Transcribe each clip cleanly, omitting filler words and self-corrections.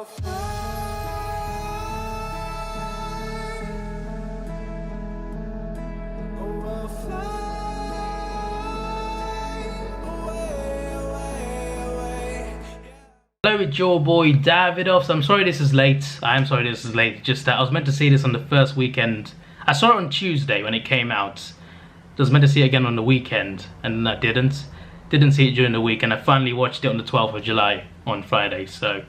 Hello, it's your boy Davidoff. So I'm sorry this is late. I am sorry this is late. Just that I was meant to see this on the first weekend. I saw it on Tuesday when it came out. I was meant to see it again on the weekend, and I didn't. Didn't see it during the week, and I finally watched it on the 12th of July on Friday. So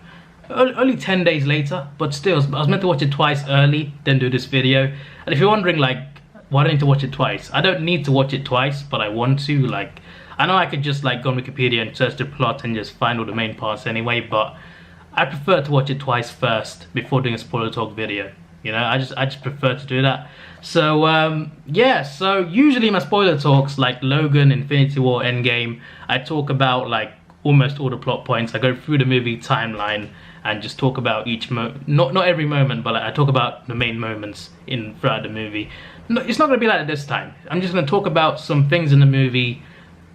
only 10 days later, but still, I was meant to watch it twice early, then do this video. And if you're wondering, like, why do I need to watch it twice? I don't need to watch it twice, but I want to. Like, I know I could just like go on Wikipedia and search the plot and just find all the main parts anyway, but I prefer to watch it twice first before doing a spoiler talk video. You know, I just prefer to do that. So yeah, so usually my spoiler talks, like Logan, Infinity War, Endgame, I talk about like almost all the plot points. I go through the movie timeline and just talk about each not every moment, but like, I talk about the main moments throughout the movie. No, it's not gonna be like that this time. I'm just gonna talk about some things in the movie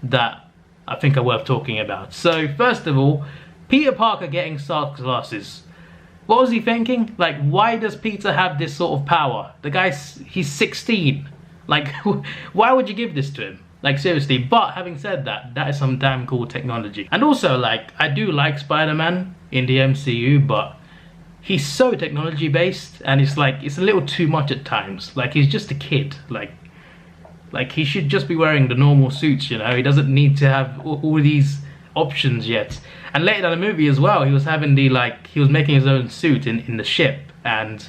that I think are worth talking about. So first of all, Peter Parker getting Stark's glasses. What was he thinking? Like, why does Peter have this sort of power? The guy's, he's 16. Like, why would you give this to him? Like, seriously. But having said that, that is some damn cool technology. And also, like, I do like Spider-Man in the MCU, but he's so technology based, and it's like, it's a little too much at times. Like, he's just a kid. Like he should just be wearing the normal suits, you know. He doesn't need to have all these options yet. And later in the movie as well, he was having the, like, he was making his own suit in the ship, and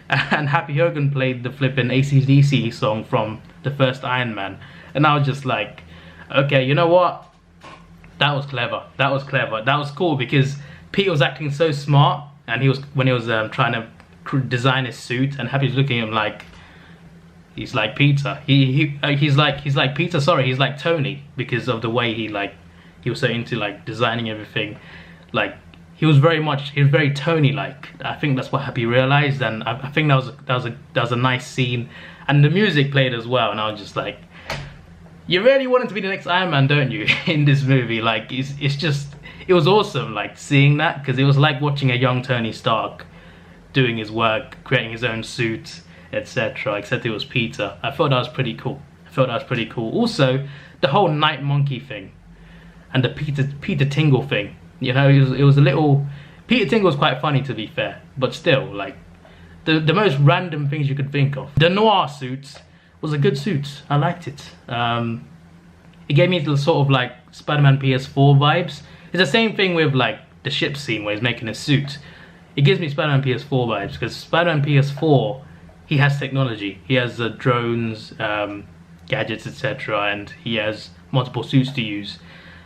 Happy Hogan played the flipping AC/DC song from the first Iron Man, and I was just like, okay, you know what? That was clever. That was clever. That was cool, because Pete was acting so smart, and he was when he was trying to design his suit, and Happy was looking at him like, he's like Peter. He's like Peter. Sorry, he's like Tony, because of the way he was so into like designing everything. Like he was very Tony-like. I think that's what Happy realized, and I think that was a nice scene, and the music played as well. And I was just like, you really wanted to be the next Iron Man, don't you? In this movie, like it was awesome, like seeing that, because it was like watching a young Tony Stark doing his work, creating his own suit, etc. Except it was Peter. I thought that was pretty cool. Also, the whole Night Monkey thing and the Peter Tingle thing. You know, it was a little. Peter Tingle was quite funny, to be fair, but still, like the most random things you could think of. The noir suit was a good suit. I liked it. It gave me the sort of like Spider-Man PS4 vibes. It's the same thing with like the ship scene where he's making his suit. It gives me Spider-Man PS4 vibes, because Spider-Man PS4, he has technology. He has drones, gadgets, etc., and he has multiple suits to use.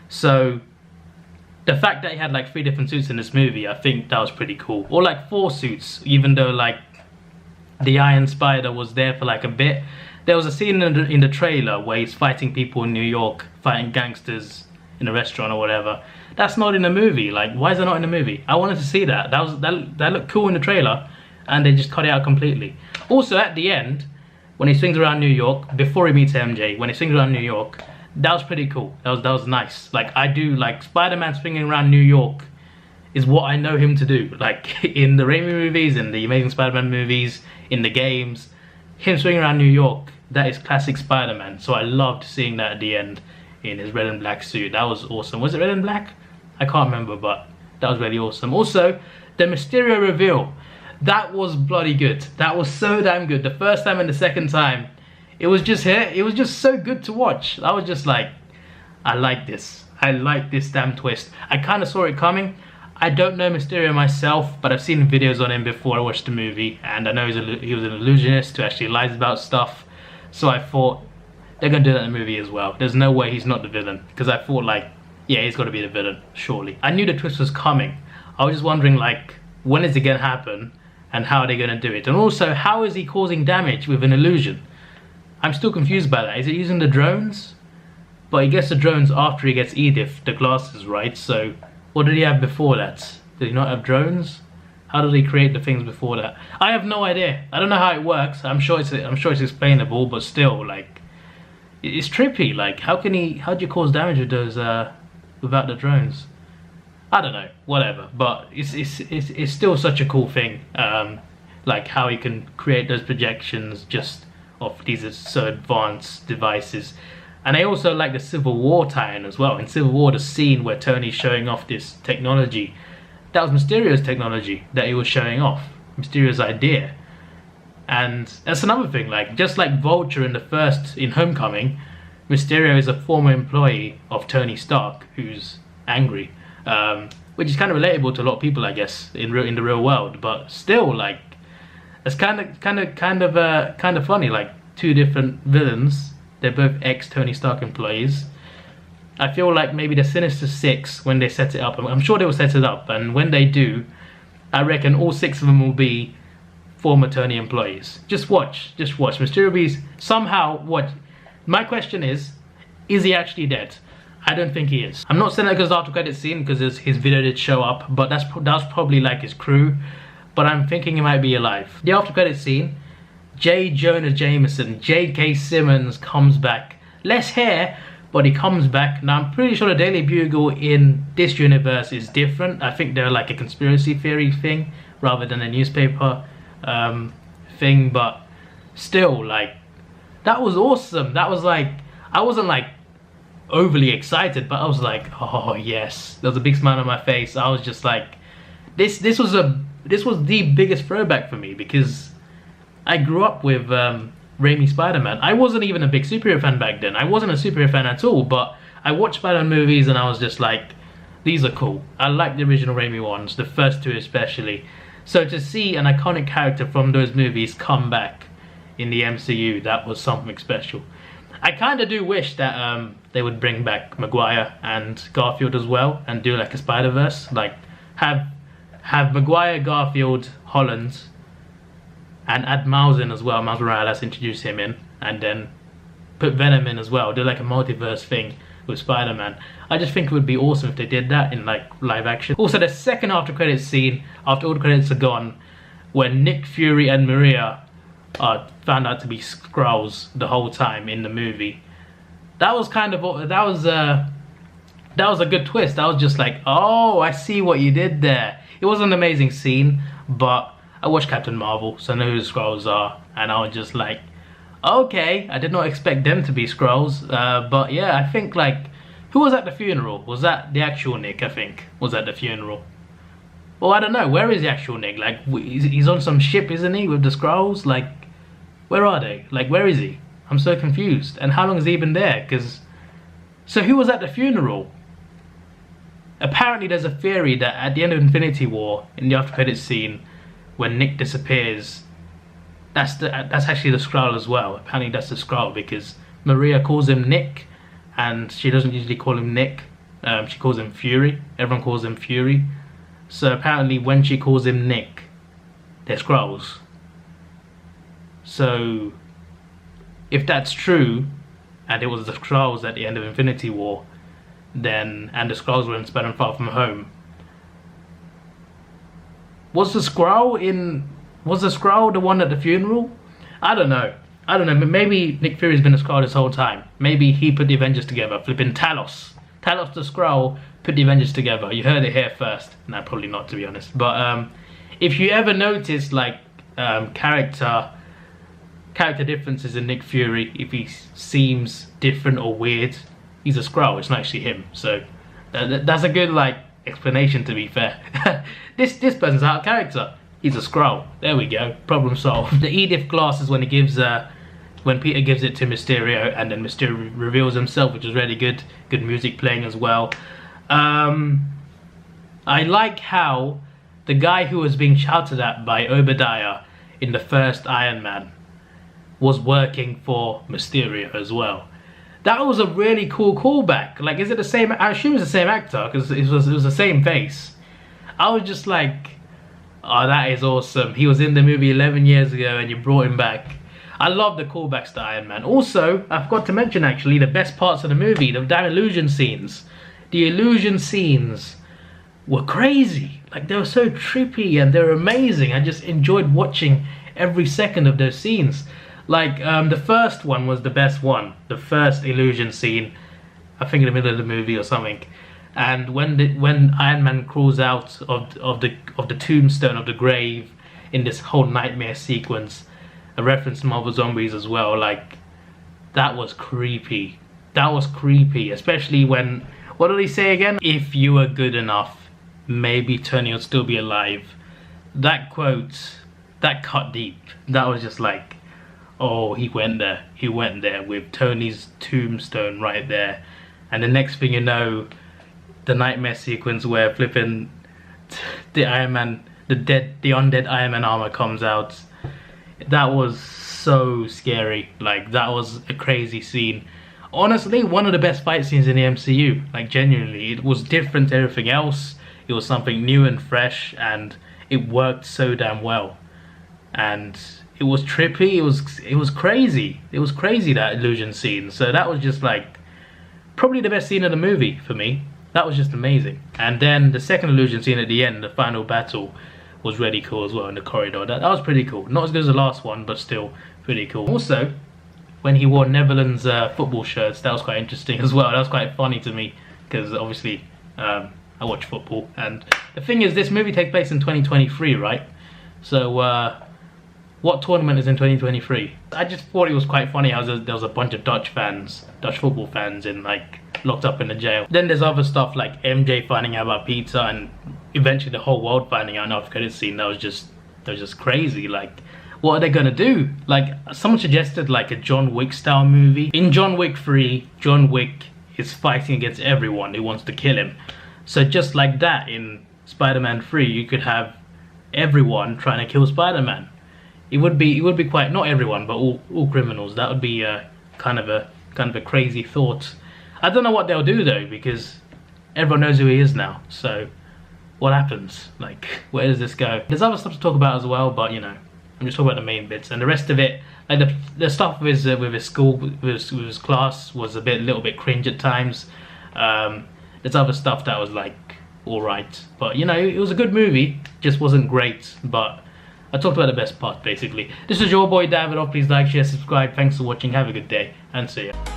So the fact that he had like 3 different suits in this movie, I think that was pretty cool. Or like 4 suits, even though like the Iron Spider was there for like a bit. There was a scene in the trailer where he's fighting people in New York, fighting gangsters in a restaurant or whatever. That's not in the movie. Like, why is that not in the movie? I wanted to see that. That looked cool in the trailer, and they just cut it out completely. Also, at the end, when he swings around New York, before he meets MJ, when he swings around New York, that was pretty cool. That was nice. Like, I do like Spider-Man swinging around New York is what I know him to do. Like in the Raimi movies, in the Amazing Spider-Man movies, in the games, him swinging around New York, that is classic Spider-Man. So I loved seeing that at the end in his red and black suit. That was awesome. Was it red and black? I can't remember, but that was really awesome. Also, the Mysterio reveal. That was bloody good. That was so damn good. The first time and the second time, it was just here. It was just so good to watch. I was just like, I like this. I like this damn twist. I kind of saw it coming. I don't know Mysterio myself, but I've seen videos on him before I watched the movie, and I know he was an illusionist who actually lies about stuff. So I thought, they're gonna do that in the movie as well. There's no way he's not the villain, because I thought like, yeah, he's got to be the villain, surely. I knew the twist was coming. I was just wondering, like, when is it gonna happen, and how are they gonna do it? And also, how is he causing damage with an illusion? I'm still confused by that. Is it using the drones? But he gets the drones after he gets Edith the glasses, right? So what did he have before that? Did he not have drones? How did he create the things before that? I have no idea. I don't know how it works. I'm sure it's explainable, but still, like, it's trippy. Like, how do you cause damage with those without the drones? I don't know, whatever. But it's still such a cool thing. Like how he can create those projections just of these so advanced devices. And I also like the Civil War tie-in as well. In Civil War, the scene where Tony's showing off this technology, that was Mysterio's technology that he was showing off. Mysterio's idea. And that's another thing, like just like Vulture in Homecoming, Mysterio is a former employee of Tony Stark who's angry, which is kind of relatable to a lot of people, I guess, in the real world. But still, like, it's kind of funny. Like two different villains, they're both ex Tony Stark employees. I feel like maybe the Sinister Six, when they set it up, I'm sure they will set it up, and when they do, I reckon all 6 of them will be former Tony employees. Just watch. Mysterio be somehow what? My question is he actually dead? I don't think he is. I'm not saying that because after credit scene, because his video did show up, but that's probably like his crew. But I'm thinking he might be alive. The after credit scene, J. Jonah Jameson, J.K. Simmons comes back. Less hair, but he comes back. Now I'm pretty sure the Daily Bugle in this universe is different. I think they're like a conspiracy theory thing rather than a newspaper thing. But still, like, that was awesome. That was like, I wasn't like overly excited, but I was like, oh yes. There was a big smile on my face. I was just like, this was the biggest throwback for me, because I grew up with Raimi Spider-Man. I wasn't even a big superhero fan back then. I wasn't a superhero fan at all, but I watched Spider-Man movies and I was just like, these are cool. I like the original Raimi ones, the first 2 especially. So to see an iconic character from those movies come back in the MCU, that was something special. I kind of do wish that they would bring back Maguire and Garfield as well and do like a Spider-Verse. Like have Maguire, Garfield, Holland, and add Miles in as well. Miles Morales, introduce him in, and then put Venom in as well. Do like a multiverse thing with Spider-Man. I just think it would be awesome if they did that in like live action. Also, the second after credits scene, after all the credits are gone, when Nick Fury and Maria are found out to be Skrulls the whole time in the movie. That was a good twist. I was just like, oh, I see what you did there. It was an amazing scene, but I watched Captain Marvel, so I know who the Skrulls are, and I was just like, okay, I did not expect them to be Skrulls, but yeah, I think like, who was at the funeral? Was that the actual Nick, I think, was at the funeral? Well, I don't know, where is the actual Nick? Like, he's on some ship, isn't he, with the Skrulls? Like, where are they? Like, where is he? I'm so confused. And how long has he been there? Because, so who was at the funeral? Apparently there's a theory that at the end of Infinity War, in the after credits scene, when Nick disappears, that's actually the Skrull as well. Apparently that's the Skrull, because Maria calls him Nick, and she doesn't usually call him Nick. She calls him Fury. Everyone calls him Fury. So apparently when she calls him Nick, they're Skrulls. So if that's true, and it was the Skrulls at the end of Infinity War, then, and the Skrulls were in Spider-Man Far From Home, was the Skrull the one at the funeral? I don't know. Maybe Nick Fury's been a Skrull this whole time. Maybe he put the Avengers together. Flipping Talos the Skrull put the Avengers together. You heard it here first. No, probably not, to be honest. But if you ever notice like character differences in Nick Fury, if he seems different or weird, he's a Skrull. It's not actually him. So that's a good like explanation, to be fair. this person's out of character. He's a Skrull. There we go. Problem solved. The Edith glasses when when Peter gives it to Mysterio, and then Mysterio reveals himself, which is really good. Good music playing as well. I like how the guy who was being shouted at by Obadiah in the first Iron Man was working for Mysterio as well. That was a really cool callback. Like, is it the same? I assume it's the same actor, because it was the same face. I was just like, oh, that is awesome. He was in the movie 11 years ago and you brought him back. I love the callbacks to Iron Man. Also, I forgot to mention actually the best parts of the movie, the damn illusion scenes. The illusion scenes were crazy. Like, they were so trippy and they were amazing. I just enjoyed watching every second of those scenes. Like, the first one was the best one. The first illusion scene, I think in the middle of the movie or something. And when Iron Man crawls out of the tombstone of the grave in this whole nightmare sequence, a reference to Marvel Zombies as well, like that was creepy. That was creepy, especially when, what did he say again? If you were good enough, maybe Tony would still be alive. That quote, that cut deep. That was just like, oh, he went there. He went there with Tony's tombstone right there. And the next thing you know, the nightmare sequence where flipping the Iron Man, the undead Iron Man armor comes out. That was so scary. Like, that was a crazy scene. Honestly, one of the best fight scenes in the MCU. Like, genuinely, it was different to everything else. It was something new and fresh, and it worked so damn well. And it was trippy. It was crazy. It was crazy, that illusion scene. So that was just like probably the best scene of the movie for me. That was just amazing. And then the second illusion scene at the end, the final battle, was really cool as well in the corridor. That was pretty cool. Not as good as the last one, but still pretty cool. Also, when he wore Netherlands football shirts, that was quite interesting as well. That was quite funny to me because obviously I watch football. And the thing is, this movie takes place in 2023, right? So what tournament is in 2023? I just thought it was quite funny how there was a bunch of Dutch football fans locked up in the jail. Then there's other stuff like MJ finding out about pizza and eventually the whole world finding out. After credit scene, that was just crazy. Like, what are they gonna do? Like, someone suggested like a John Wick style movie. In John Wick 3, John Wick is fighting against everyone who wants to kill him. So just like that, in Spider-Man 3, you could have everyone trying to kill Spider-Man. It would be quite, not everyone, but all criminals. That would be kind of a crazy thought. I don't know what they'll do though, because everyone knows who he is now. So what happens? Like, where does this go? There's other stuff to talk about as well, but you know, I'm just talking about the main bits, and the rest of it, like the stuff with his school, with his class, was a little bit cringe at times. There's other stuff that was like alright, but you know, it was a good movie, just wasn't great. But I talked about the best part basically. This is your boy Davidoff. Please like, share, subscribe. Thanks for watching. Have a good day, and see ya.